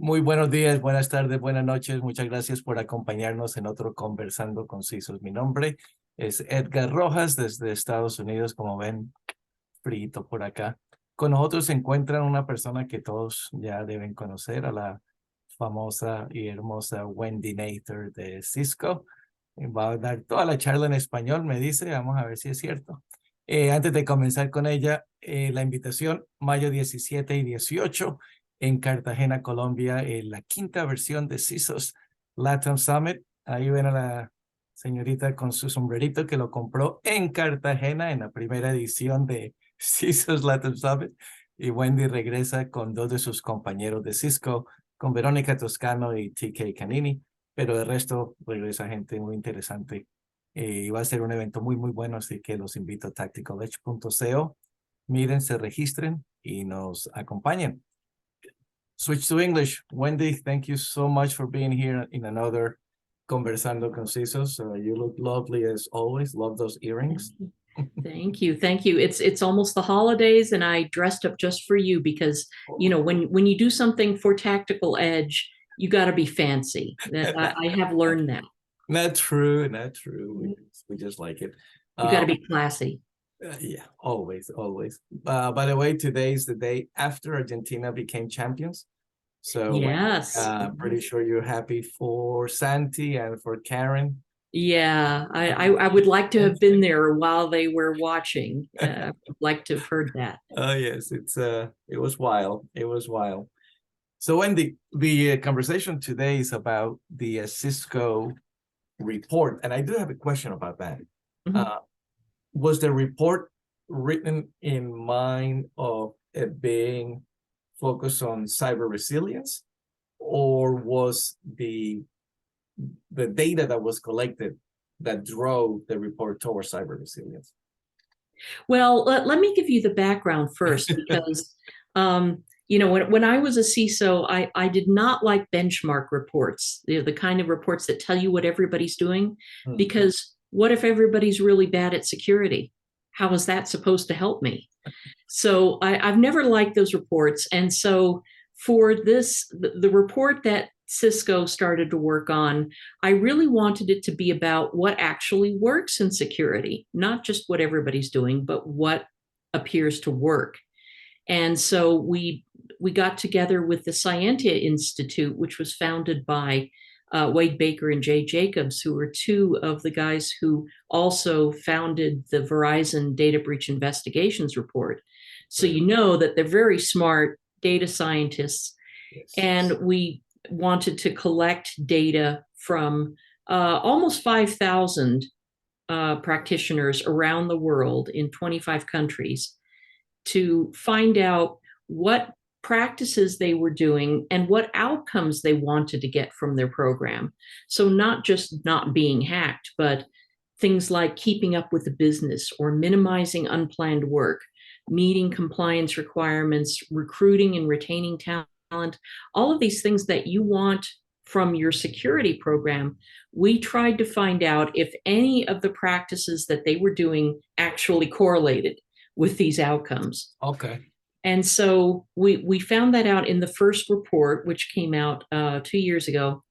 Muy buenos días, buenas tardes, buenas noches. Muchas gracias por acompañarnos en otro Conversando con CISOs. Mi nombre es Edgar Rojas desde Estados Unidos, como ven, frito por acá. Con nosotros se encuentra una persona que todos ya deben conocer, a la famosa y hermosa Wendy Nather de CISCO. Va a dar toda la charla en español, me dice. Vamos a ver si es cierto. Antes de comenzar con ella, la invitación, mayo 17 y 18 en Cartagena, Colombia, la quinta versión de CISOs Latin Summit. Ahí ven a la señorita con su sombrerito que lo compró en Cartagena en la primera edición de CISOs Latin Summit. Y Wendy regresa con dos de sus compañeros de Cisco, con Verónica Toscano y TK Canini. Pero de resto, regresa gente muy interesante. Y va a ser un evento muy, muy bueno, así que los invito a tacticaledge.co. Miren, se registren y nos acompañen. Switch to English. Wendy, thank you so much for being here in another Conversando con CISOs. You look lovely as always. Love those earrings. Thank you. Thank you. It's almost the holidays and I dressed up just for you because, you know, when you do something for Tactical Edge, you got to be fancy. I have learned that. Not true, not true. We just like it. You got to be classy. Yeah, always, always. By the way, today is the day after Argentina became champions. So yes, pretty sure you're happy for Santi and for Karen. Yeah, I would like to have been there while they were watching. I'd like to have heard that. Oh yes, it was wild. It was wild. So Wendy, the conversation today is about the CISCO report, and I do have a question about that. Mhm. Was the report written in mind of it being focused on cyber resilience, or was the data that was collected that drove the report towards cyber resilience? Well, let me give you the background first because, you know, when I was a CISO, I did not like benchmark reports, the kind of reports that tell you what everybody's doing, because what if everybody's really bad at security? How is that supposed to help me? So I've never liked those reports. And so for this, the report that CISCO started to work on, I really wanted it to be about what actually works in security, not just what everybody's doing, but what appears to work. And so we got together with the Scientia Institute, which was founded by Wade Baker and Jay Jacobs, who were two of the guys who also founded the Verizon Data Breach Investigations Report. So you know that they're very smart data scientists. Yes. And we wanted to collect data from almost 5,000 practitioners around the world in 25 countries to find out what practices they were doing and what outcomes they wanted to get from their program. So not just not being hacked, but things like keeping up with the business or minimizing unplanned work, meeting compliance requirements, recruiting and retaining talent, all of these things that you want from your security program. We tried to find out if any of the practices that they were doing actually correlated with these outcomes. Okay. And so we found that out in the first report, which came out 2 years ago.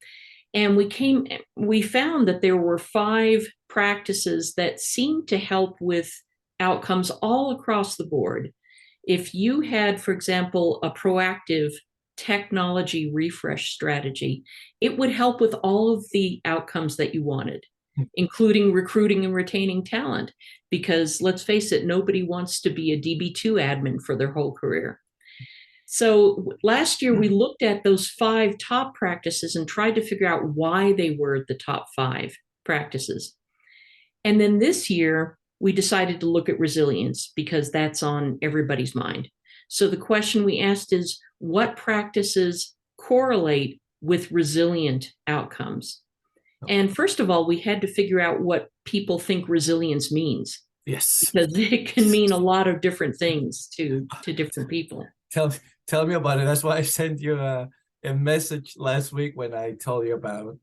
And we found that there were 5 practices that seemed to help with outcomes all across the board. If you had, for example, a proactive technology refresh strategy, it would help with all of the outcomes that you wanted, including recruiting and retaining talent. Because let's face it, nobody wants to be a DB2 admin for their whole career. So last year we looked at those 5 top practices and tried to figure out why they were the top 5 practices. And then this year we decided to look at resilience because that's on everybody's mind. So the question we asked is, what practices correlate with resilient outcomes? And first of all, we had to figure out what people think resilience means. Yes. Because it can mean a lot of different things to different people. Tell me about it. That's why I sent you a message last week when I told you about,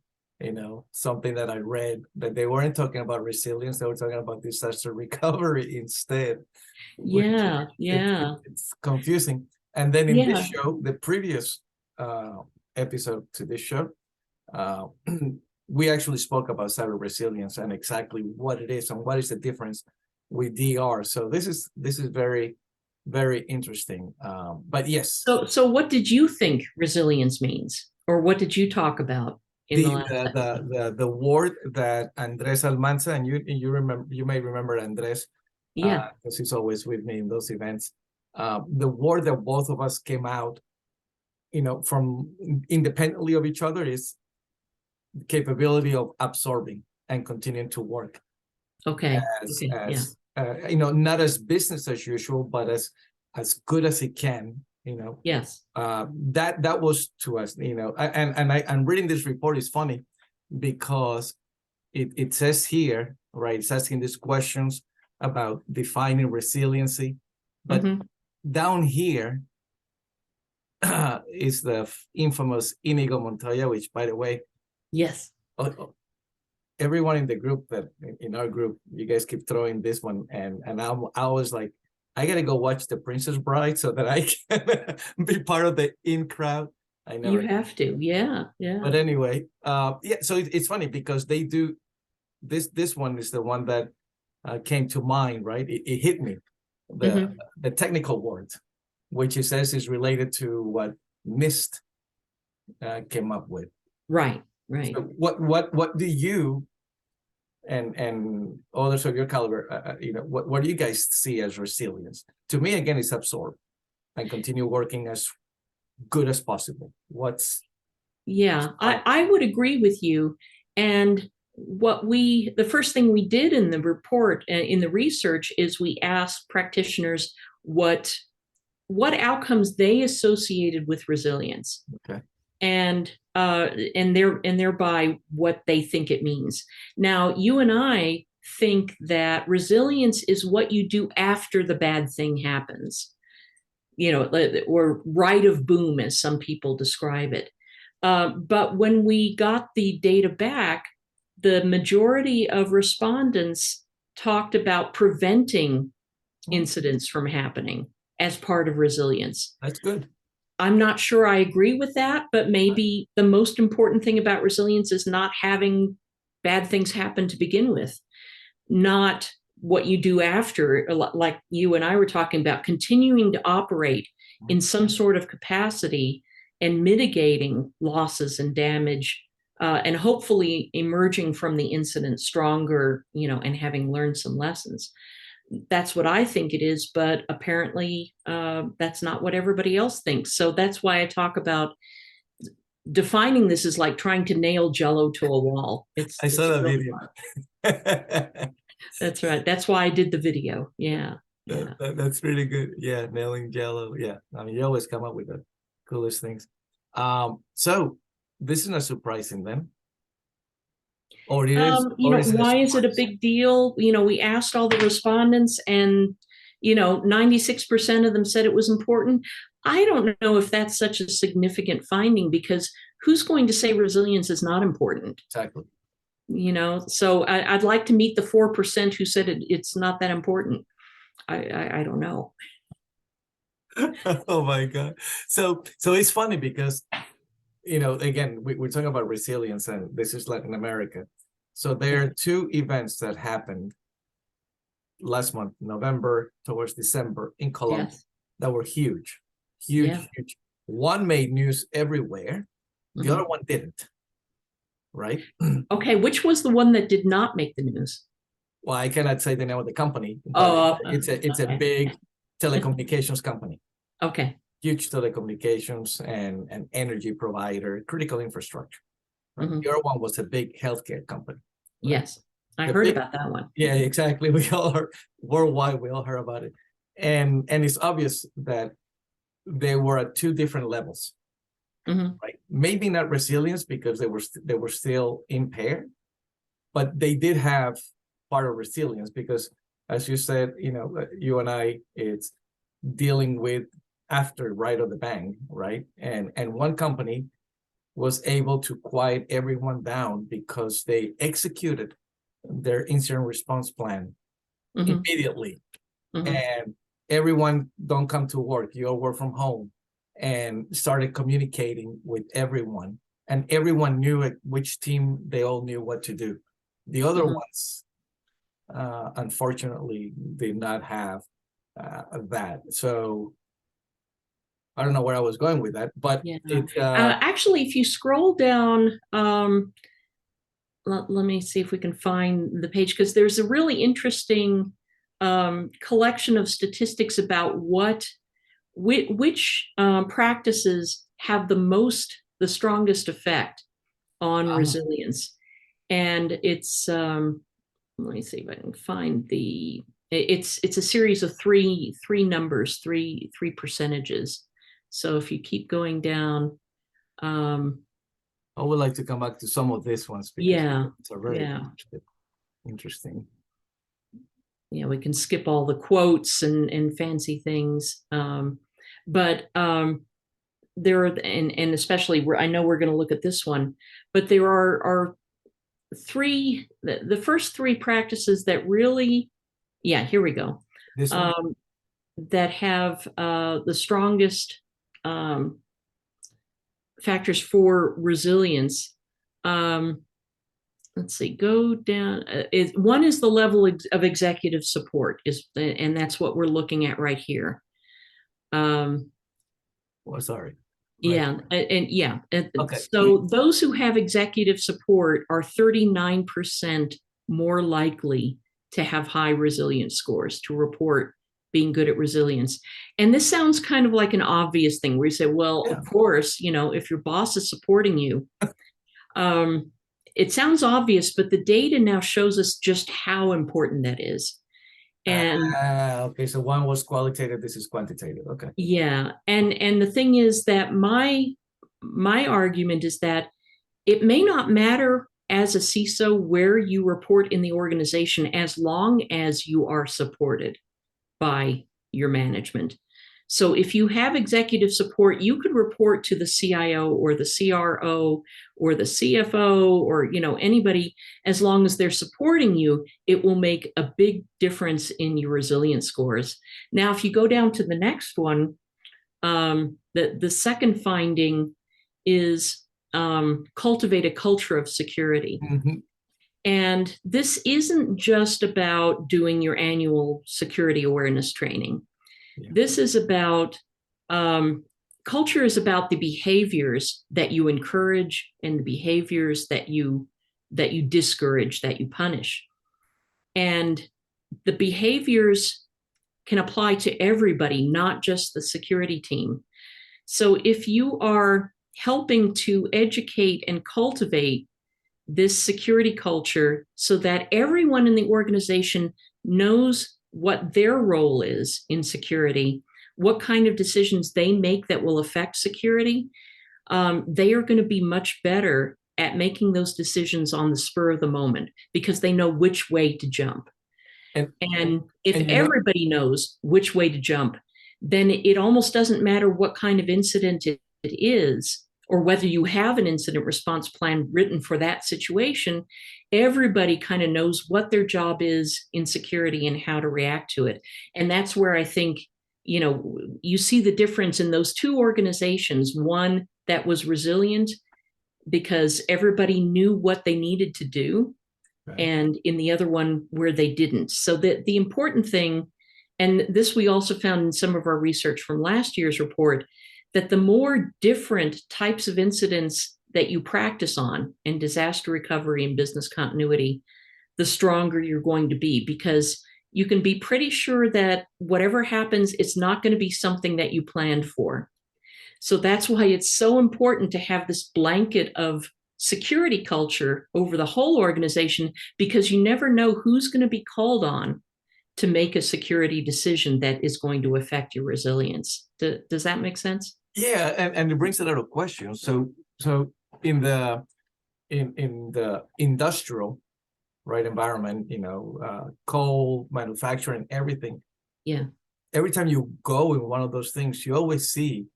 something that I read, that they weren't talking about resilience. They were talking about disaster recovery instead. Yeah. It's confusing. And then in this show, the previous episode to this show, uh, we actually spoke about cyber resilience and exactly what it is and what is the difference with DR. So this is very, very interesting. But yes. So what did you think resilience means, or what did you talk about in the last episode? The word that Andres Almanza, and you may remember Andres, Yeah. because he's always with me in those events. The word that both of us came out, from independently of each other, is the capability of absorbing and continuing to work. Okay. Not as business as usual, but as good as it can. Yes. That was to us. I'm reading this report is funny because it says here, right? It's asking these questions about defining resiliency, but down here is the infamous Inigo Montoya, which, by the way, yes, everyone in the group, that in our group, you guys keep throwing this one, and I was like, I gotta go watch The Princess Bride so that I can be part of the in crowd. I know you have to, yeah. But anyway, so it's funny because they do this one is the one that came to mind, right? It hit me, the technical word, which it says is related to what NIST came up with. Right. So what do you and others of your caliber, what do you guys see as resilience? To me, again, it's absorb and continue working as good as possible. I would agree with you. And the first thing we did in the report, in the research, is we asked practitioners what outcomes they associated with resilience. Okay. And thereby what they think it means. Now, you and I think that resilience is what you do after the bad thing happens, or right of boom, as some people describe it. But when we got the data back, the majority of respondents talked about preventing incidents from happening as part of resilience. That's good. I'm not sure I agree with that, but maybe the most important thing about resilience is not having bad things happen to begin with, not what you do after, like you and I were talking about, continuing to operate in some sort of capacity and mitigating losses and damage, and hopefully emerging from the incident stronger, and having learned some lessons. That's what I think it is, but apparently that's not what everybody else thinks. So that's why I talk about defining this as like trying to nail Jell-O to a wall. I saw the video. That's right. That's why I did the video. Yeah. That's really good. Yeah, nailing Jell-O. Yeah, I mean, you always come up with the coolest things. So this is not surprising then. Or it is, why is it a big deal? We asked all the respondents, and 96% of them said it was important. I don't know if that's such a significant finding, because who's going to say resilience is not important? Exactly. So I'd like to meet the 4% who said it's not that important. I don't know. Oh my God. So it's funny because, again, we're talking about resilience, and this is Latin America. So there are two events that happened last month, November towards December, in Colombia, that were huge. One made news everywhere. The other one didn't. Right? Okay, which was the one that did not make the news? Well, I cannot say the name of the company. It's a big telecommunications company. Okay. Huge telecommunications and energy provider, critical infrastructure. Right? The other one was a big healthcare company. Right? Yes, I heard about that one. Yeah, exactly. We all heard worldwide. We all heard about it, and it's obvious that they were at two different levels. Right? Maybe not resilience because they were still impaired, but they did have part of resilience because, as you said, you and I, it's dealing with after right of the bang, right? And one company was able to quiet everyone down because they executed their incident response plan immediately. And everyone don't come to work. You all work from home. and started communicating with everyone. And everyone knew at which team they all knew what to do. The other ones, unfortunately, did not have that. So I don't know where I was going with that, but actually, if you scroll down, let me see if we can find the page, because there's a really interesting collection of statistics about which practices have the strongest effect on resilience. And it's let me see if I can find it's a series of three numbers, three percentages. So if you keep going down, I would like to come back to some of these ones because it's a very interesting. Yeah, we can skip all the quotes and fancy things, but there are, and especially I know we're going to look at this one, but there are the first three practices that really, here we go. This one? That have the strongest factors for resilience. Let's see, go down. One is the level of executive support, and that's what we're looking at right here. Sorry. Right. Okay. So those who have executive support are 39% more likely to have high resilience scores, to report being good at resilience. And this sounds kind of like an obvious thing where you say, well, of course, if your boss is supporting you, it sounds obvious, but the data now shows us just how important that is. And okay, so one was qualitative, this is quantitative. Okay. Yeah, and the thing is that my argument is that it may not matter as a CISO where you report in the organization, as long as you are supported by your management. So if you have executive support, you could report to the CIO or the CRO or the CFO or anybody. As long as they're supporting you, it will make a big difference in your resilience scores. Now, if you go down to the next one, the second finding is cultivate a culture of security. Mm-hmm. And this isn't just about doing your annual security awareness training. This is about culture is about the behaviors that you encourage and the behaviors that you discourage, that you punish. And the behaviors can apply to everybody, not just the security team. So if you are helping to educate and cultivate this security culture so that everyone in the organization knows what their role is in security, what kind of decisions they make that will affect security, they are going to be much better at making those decisions on the spur of the moment because they know which way to jump. And if everybody knows which way to jump, then it almost doesn't matter what kind of incident it is, or whether you have an incident response plan written for that situation. Everybody kind of knows what their job is in security and how to react to it. And that's where I think, you see the difference in those two organizations, one that was resilient because everybody knew what they needed to do, right, and in the other one where they didn't. So that the important thing, and this we also found in some of our research from last year's report, that the more different types of incidents that you practice on in disaster recovery and business continuity, the stronger you're going to be, because you can be pretty sure that whatever happens, it's not going to be something that you planned for. So that's why it's so important to have this blanket of security culture over the whole organization, because you never know who's going to be called on to make a security decision that is going to affect your resilience. Does that make sense? Yeah, and it brings a lot of questions. So in the industrial, right, environment, coal, manufacturing, everything. Yeah. Every time you go in one of those things, you always see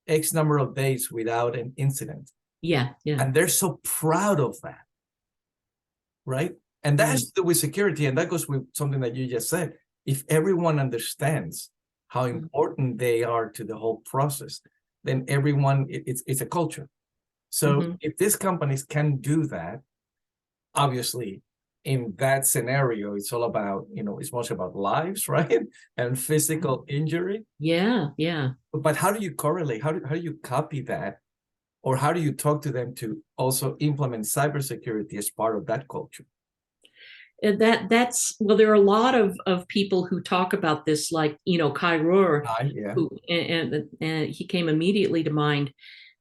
X number of days without an incident. Yeah, yeah. And they're so proud of that, right? And that has to do with security, and that goes with something that you just said. If everyone understands how important they are to the whole process, then everyone, it's a culture. So if these companies can do that, obviously in that scenario, it's all about, it's mostly about lives, right? And physical injury. Yeah, yeah. But how do you correlate? How do you copy that? Or how do you talk to them to also implement cybersecurity as part of that culture? Well, there are a lot of people who talk about this, like, Kai Rohr, Yeah. who, and he came immediately to mind.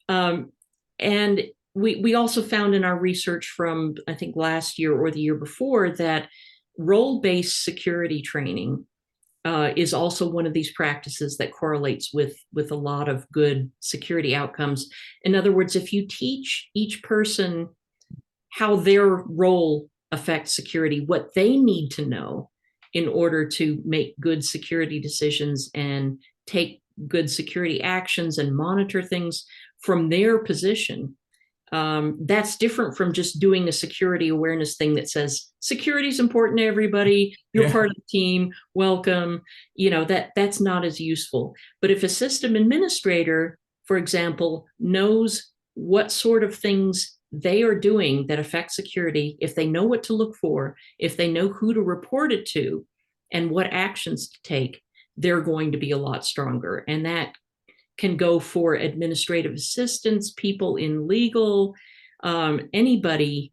And we also found in our research from, I think, last year or the year before, that role-based security training is also one of these practices that correlates with a lot of good security outcomes. In other words, if you teach each person how their role affects security, what they need to know in order to make good security decisions and take good security actions and monitor things from their position, that's different from just doing a security awareness thing that says security is important to everybody. You're part of the team. Welcome. That's not as useful. But if a system administrator, for example, knows what sort of things they are doing that affect security, if they know what to look for, if they know who to report it to, and what actions to take, they're going to be a lot stronger. And that can go for administrative assistants, people in legal, anybody,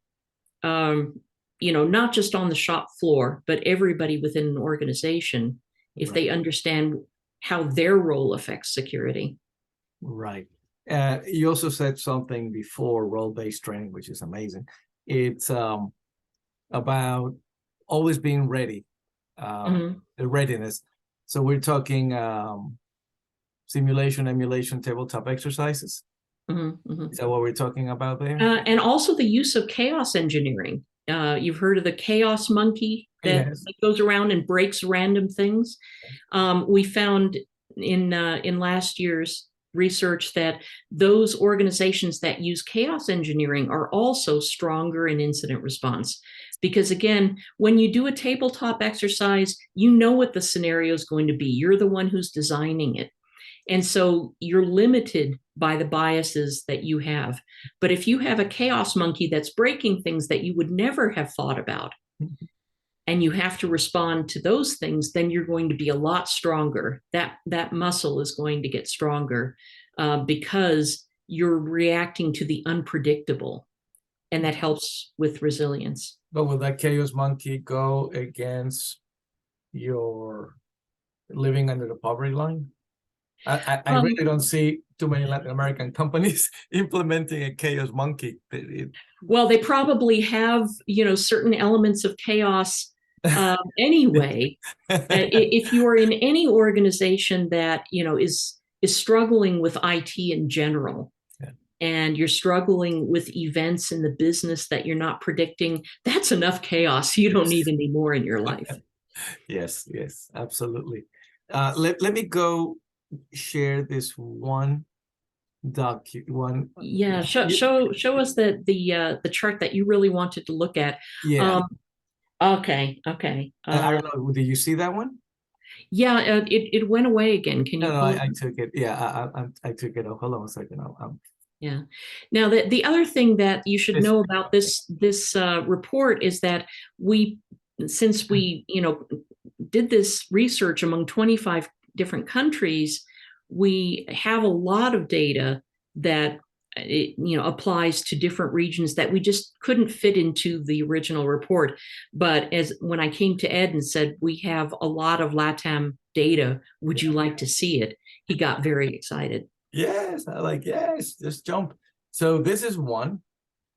not just on the shop floor, but everybody within an organization, if they understand how their role affects security. Right. You also said something before, role-based training, which is amazing. It's about always being ready, the readiness. So we're talking simulation, emulation, tabletop exercises. Is that what we're talking about there? And also the use of chaos engineering. You've heard of the chaos monkey that goes around and breaks random things. We found in last year's research that those organizations that use chaos engineering are also stronger in incident response. Because again, when you do a tabletop exercise, you know what the scenario is going to be. You're the one who's designing it. And so you're limited by the biases that you have. But if you have a chaos monkey that's breaking things that you would never have thought about, and you have to respond to those things, then you're going to be a lot stronger. That muscle is going to get stronger because you're reacting to the unpredictable, and that helps with resilience. But will that chaos monkey go against your living under the poverty line? I really don't see too many Latin American companies implementing a chaos monkey. Well, they probably have, certain elements of chaos anyway. If you are in any organization that, is struggling with IT in general, and you're struggling with events in the business that you're not predicting, that's enough chaos. You don't need any more in your life. Yes, absolutely. Let me go share this one Yeah, show us the chart that you really wanted to look at. Okay. I don't know, did you see that one? Yeah, it went away again. Can you no I took it. I took it. Hold on a second. Yeah. Now, the other thing that you should know about this report is that since we did this research among 25 different countries, we have a lot of data that applies to different regions that we just couldn't fit into the original report. But when I came to Ed and said, we have a lot of LATAM data, would you like to see it? He got very excited. Yes, yes, just jump. So this is one.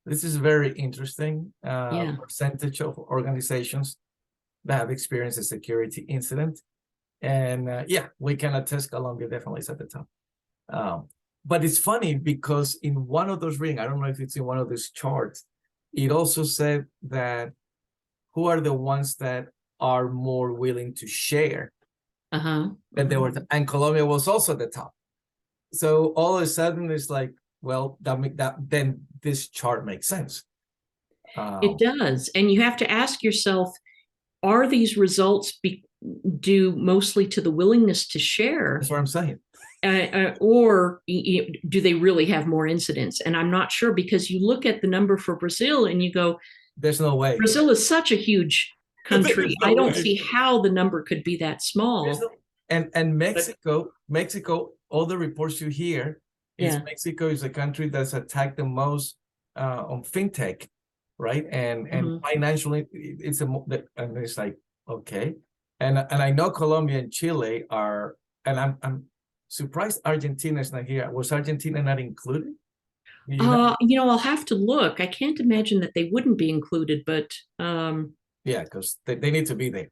This is very interesting. Percentage of organizations that have experienced a security incident. And we can attest Colombia definitely is at the top. But it's funny because in one of those readings, I don't know if it's in one of those charts, it also said that who are the ones that are more willing to share. And and Colombia was also at the top. So all of a sudden it's like, well, then this chart makes sense. It does. And you have to ask yourself, are these results due mostly to the willingness to share? That's what I'm saying. or do they really have more incidents? And I'm not sure, because you look at the number for Brazil and you go, there's no way. Brazil is such a huge country. No I don't way. see how the number could be that small. No, and Mexico, all the reports you hear is Mexico is a country that's attacked the most on fintech, right? And financially, and it's like, okay. And I know Colombia and Chile are, and I'm surprised Argentina is not here. Was Argentina not included? I'll have to look. I can't imagine that they wouldn't be included, but yeah, because they need to be there.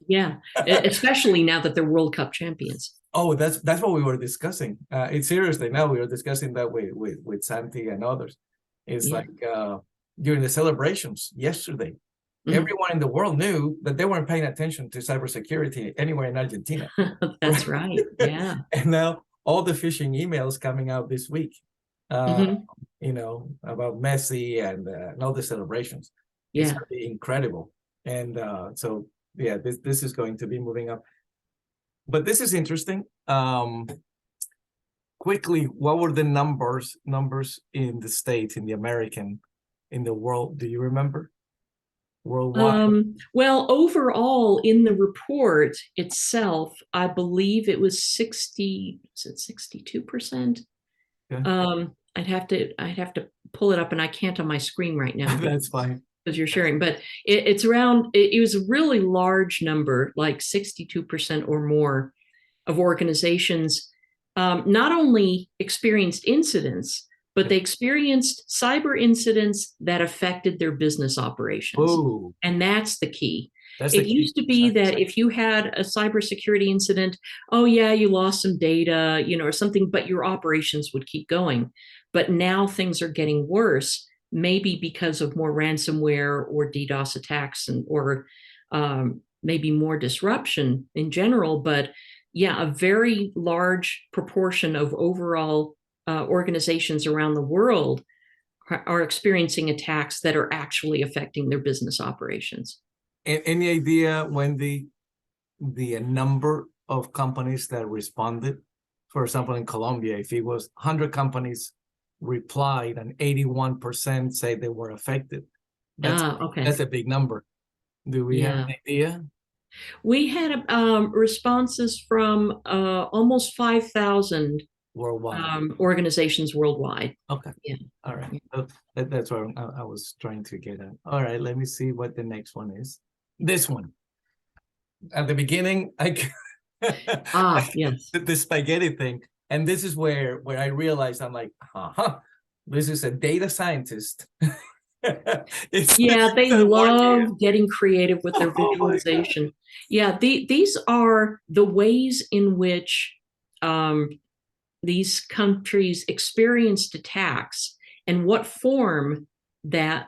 Yeah, especially now that they're World Cup champions. Oh, that's what we were discussing. It's seriously now we were discussing that with Santi and others. It's like during the celebrations yesterday, everyone in the world knew that they weren't paying attention to cybersecurity anywhere in Argentina. That's right. Yeah. And now all the phishing emails coming out this week, about Messi and all the celebrations. Yeah. It's going to be incredible. And so, yeah, this is going to be moving up. But this is interesting. Quickly, what were the numbers in the States, in the world? Do you remember? Worldwide? Well, overall in the report itself, I believe it was 62%? Okay. I'd have to pull it up, and I can't on my screen right now. That's fine. Because you're sharing, but it's around, it was a really large number, like 62% or more of organizations not only experienced incidents, but they experienced cyber incidents that affected their business operations. Ooh. And that's the key. It used to be that if you had a cybersecurity incident, oh yeah, you lost some data, or something, but your operations would keep going. But now things are getting worse, maybe because of more ransomware or DDoS attacks, or maybe more disruption in general. But yeah, a very large proportion of overall organizations around the world are experiencing attacks that are actually affecting their business operations. Any idea when the number of companies that responded? For example, in Colombia, if it was 100 companies replied and 81% say they were affected, that's a big number. Do we have an idea? We had responses from almost 5,000 worldwide organizations worldwide. Okay. Yeah. All right. So that's what I was trying to get at. All right. Let me see what the next one is. This one. At the beginning, yes, the spaghetti thing, and this is where I realized I'm like, this is a data scientist. They love getting creative with their visualization. Yeah, these are the ways in which these countries experienced attacks, and what form that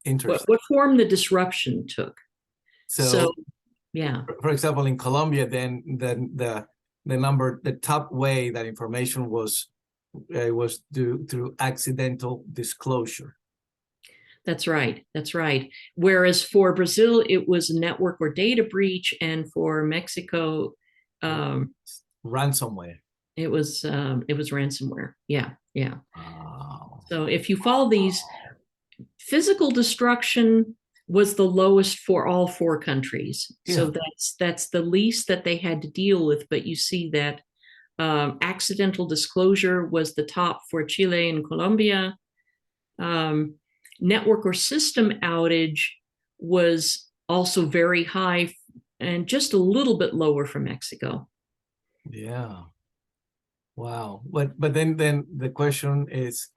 what form the disruption took. So yeah. For example, in Colombia, then the top way that information was through accidental disclosure. That's right. That's right. Whereas for Brazil, it was a network or data breach, and for Mexico, ransomware. It was ransomware. Yeah, yeah. Wow. So if you follow these, physical destruction was the lowest for all 4 countries. Yeah. So that's the least that they had to deal with. But you see that accidental disclosure was the top for Chile and Colombia. Network or system outage was also very high, and just a little bit lower for Mexico. Yeah. Wow. But then the question is,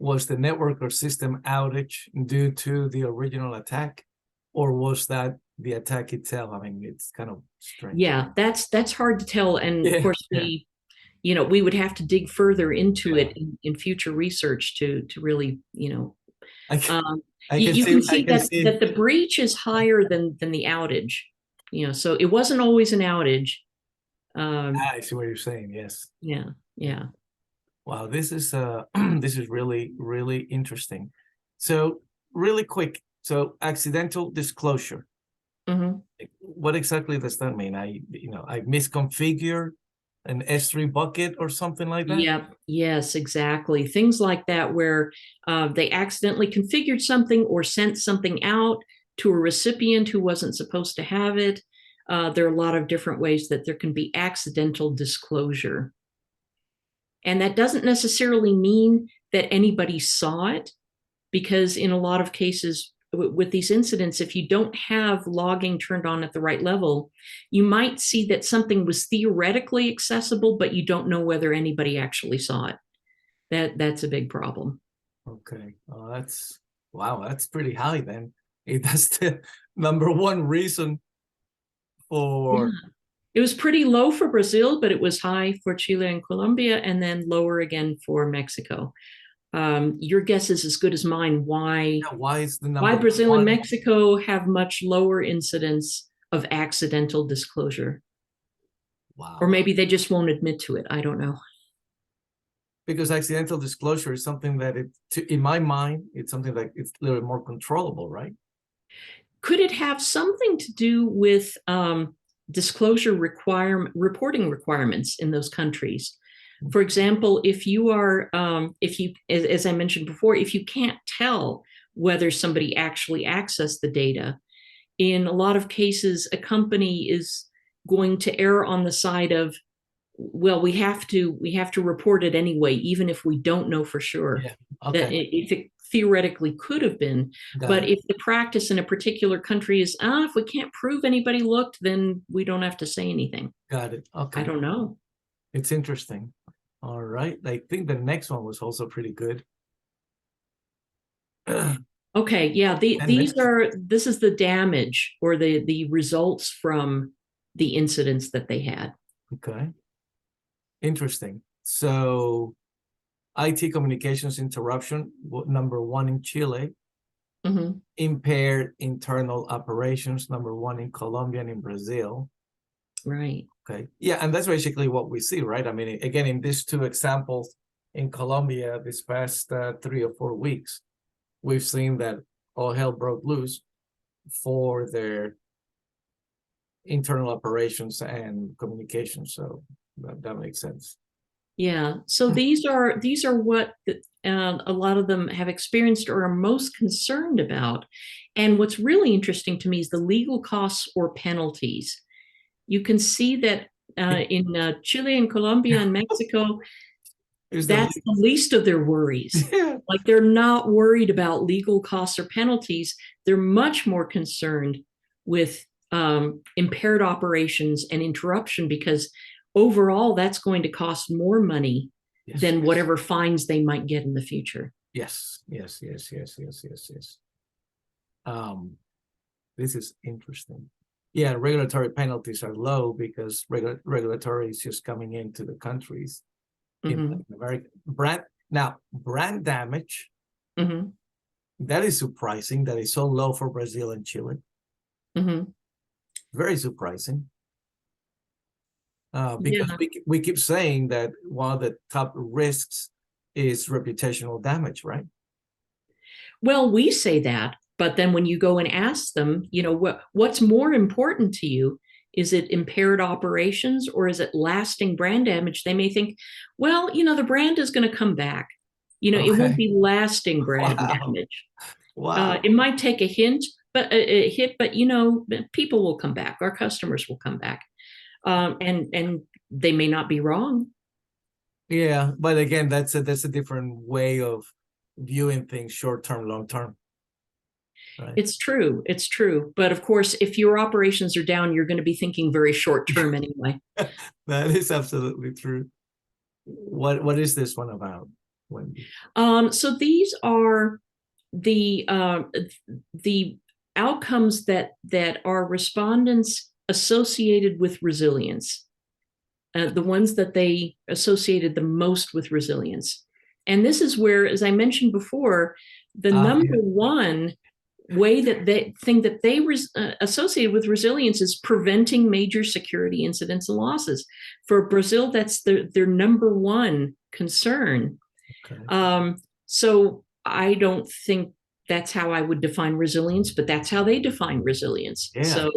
was the network or system outage due to the original attack, or was that the attack itself? I mean, it's kind of strange. Yeah, that's hard to tell. And of course, we would have to dig further into it in future research to really, you can see that the breach is higher than the outage. So it wasn't always an outage. I see what you're saying. Yes. Yeah. Yeah. Wow, this is really, really interesting. So really quick. So accidental disclosure. Mm-hmm. What exactly does that mean? I misconfigure an S3 bucket or something like that? Yep. Yes, exactly. Things like that where they accidentally configured something or sent something out to a recipient who wasn't supposed to have it. There are a lot of different ways that there can be accidental disclosure. And that doesn't necessarily mean that anybody saw it, because in a lot of cases with these incidents, if you don't have logging turned on at the right level, you might see that something was theoretically accessible, but you don't know whether anybody actually saw it. That's a big problem. Okay. Wow, that's pretty high then. That's the number one reason Yeah. for. It was pretty low for Brazil, but it was high for Chile and Colombia, and then lower again for Mexico. Your guess is as good as mine. Why Yeah, why is the why number Brazil and one? Mexico have much lower incidence of accidental disclosure? Or Wow. maybe they just won't admit to it. I don't know. Because accidental disclosure is something that in my mind, it's something that it's a little more controllable, right? Could it have something to do with disclosure reporting requirements in those countries? For example, if you are, as I mentioned before, if you can't tell whether somebody actually accessed the data, in a lot of cases, a company is going to err on the side of, well, we have to report it anyway, even if we don't know for sure Yeah. that Okay. if it theoretically could have been. Got But it. if the practice in a particular country is, if we can't prove anybody looked, then we don't have to say anything. Got it. I Okay. don't know. It's interesting. All right. I think the next one was also pretty good. Okay, yeah, 10 minutes. this is the damage or the results from the incidents that they had. Okay. Interesting. So IT communications interruption, number one in Chile. Mhm. Impaired internal operations, number one in Colombia and in Brazil. Right. Okay. Yeah, and that's basically what we see, right? I mean, again, in these two examples, in Colombia, this past 3 or 4 weeks, we've seen that all hell broke loose for their internal operations and communication. So that makes sense. Yeah. So these are what a lot of them have experienced or are most concerned about. And what's really interesting to me is the legal costs or penalties. You can see that in Chile and Colombia and Mexico, Is the that's the least of their worries. yeah. Like they're not worried about legal costs or penalties. They're much more concerned with impaired operations and interruption, because overall that's going to cost more money Yes, than yes, whatever fines they might get in the future. yes, yes, yes, yes, yes, yes, yes. This is interesting. Yeah, regulatory penalties are low because regulatory is just coming into the countries in Mm-hmm. Latin America. Brand damage, Mm-hmm. that is surprising that is so low for Brazil and Chile. Mm-hmm. Very surprising. Because Yeah. we keep saying that one of the top risks is reputational damage, right? Well, we say that, but then when you go and ask them, what's more important to you? Is it impaired operations or is it lasting brand damage? They may think, well, the brand is going to come back. It won't Okay. be lasting brand Wow. damage. Wow. It might take a hit, but people will come back. Our customers will come back, and they may not be wrong. Yeah, but again, that's a different way of viewing things, short term, long term, right? It's true. It's true. But of course, if your operations are down, you're going to be thinking very short term anyway. That is absolutely true. What is this one about, Wendy? So these are the outcomes that are respondents associated with resilience, the ones that they associated the most with resilience. And this is where, as I mentioned before, the number Yeah. one way that they think that they associated with resilience is preventing major security incidents and losses. For Brazil, that's their number one concern. Okay. So I don't think that's how I would define resilience, but that's how they define resilience. Yeah. So,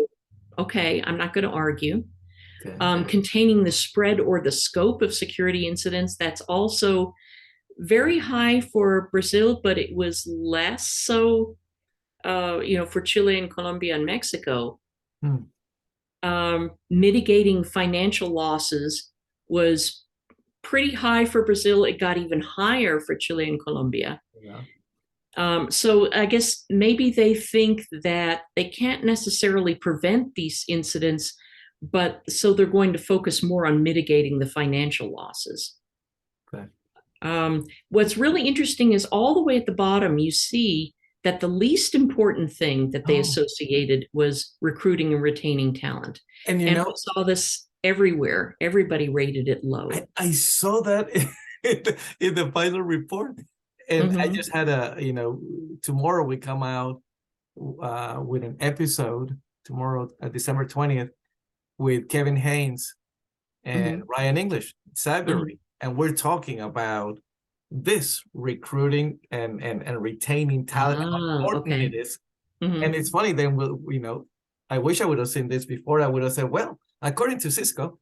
okay, I'm not going to argue. Okay. Containing the spread or the scope of security incidents. That's also very high for Brazil, but it was less so, for Chile and Colombia and Mexico. Hmm. Mitigating financial losses was pretty high for Brazil. It got even higher for Chile and Colombia. Yeah. So I guess maybe they think that they can't necessarily prevent these incidents, but so they're going to focus more on mitigating the financial losses. Okay. What's really interesting is all the way at the bottom, you see that the least important thing that they associated was recruiting and retaining talent. And we saw this everywhere. Everybody rated it low. I saw that in the final report. And I just had tomorrow we come out with an episode, tomorrow, December 20th, with Kevin Haynes and Ryan English, Cyber. And we're talking about this recruiting and retaining talent, how important it is. And it's funny, then I wish I would have seen this before. I would have said, well, according to CISCO.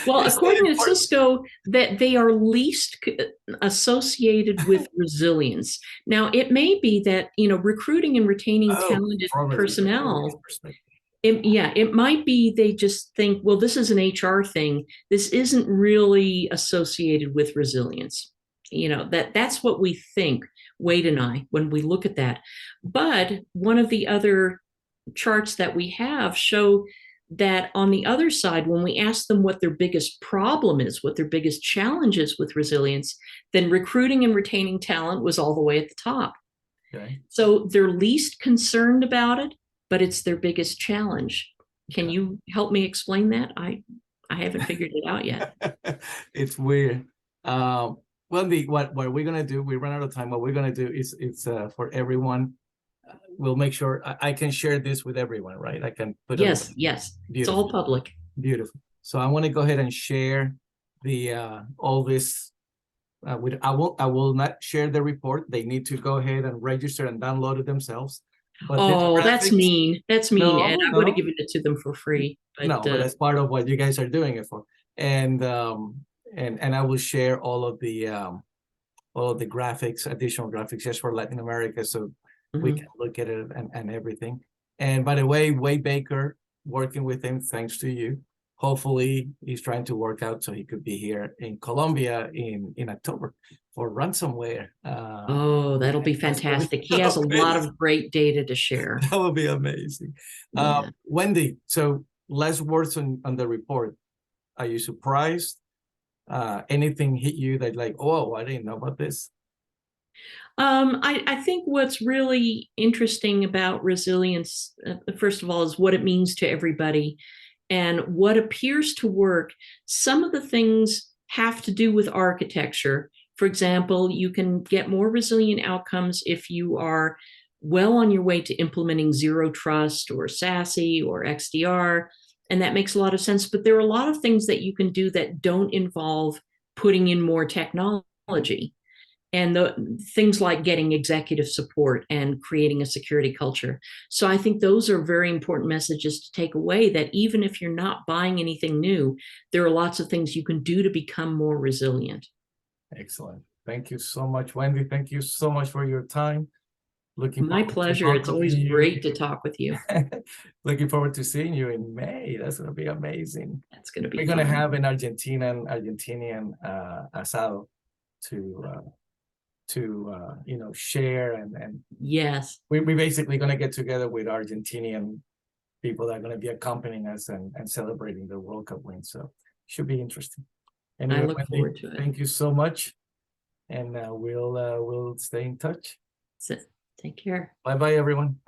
Well, according to CISCO, that they are least associated with resilience. Now, it may be that, recruiting and retaining talented personnel, it might be they just think, well, this is an HR thing. This isn't really associated with resilience. That's what we think, Wade and I, when we look at that. But one of the other charts that we have show that on the other side, when we ask them what their biggest problem is, what their biggest challenge is with resilience, then recruiting and retaining talent was all the way at the top. Okay. So they're least concerned about it, but it's their biggest challenge. Can you help me explain that? I haven't figured it out yet. It's weird. Well, what we're gonna do, we run out of time. What we're gonna do is it's for everyone. We'll make sure I can share this with everyone, right? I can put yes. Beautiful. It's all public. Beautiful. So I want to go ahead and share the all this. I will not share the report. They need to go ahead and register and download it themselves. But that's mean. That's mean, no, Ed. I would have given it to them for free. But that's part of what you guys are doing it for. And I will share all of the graphics, additional graphics just for Latin America, so we can look at it and everything. And by the way, Wade Baker, working with him, thanks to you. Hopefully, he's trying to work out so he could be here in Colombia in October for ransomware. That'll be fantastic. He has a lot of great data to share. That would be amazing. Yeah. Wendy, so last words on the report. Are you surprised? Anything hit you that like, oh, I didn't know about this? I think what's really interesting about resilience, first of all, is what it means to everybody and what appears to work. Some of the things have to do with architecture. For example, you can get more resilient outcomes if you are well on your way to implementing zero trust or SASE or XDR, and that makes a lot of sense. But there are a lot of things that you can do that don't involve putting in more technology. And the things like getting executive support and creating a security culture. So I think those are very important messages to take away, that even if you're not buying anything new, there are lots of things you can do to become more resilient. Excellent. Thank you so much, Wendy. Thank you so much for your time. My pleasure. It's always great to talk with you. Looking forward to seeing you in May. That's going to be amazing. That's going to be We're going to have an Argentinian asado to share and yes, we're basically going to get together with Argentinian people that are going to be accompanying us and celebrating the World Cup win. So should be interesting. Anyway, I look forward to it. Thank you so much, and we'll stay in touch. Take care. Bye everyone.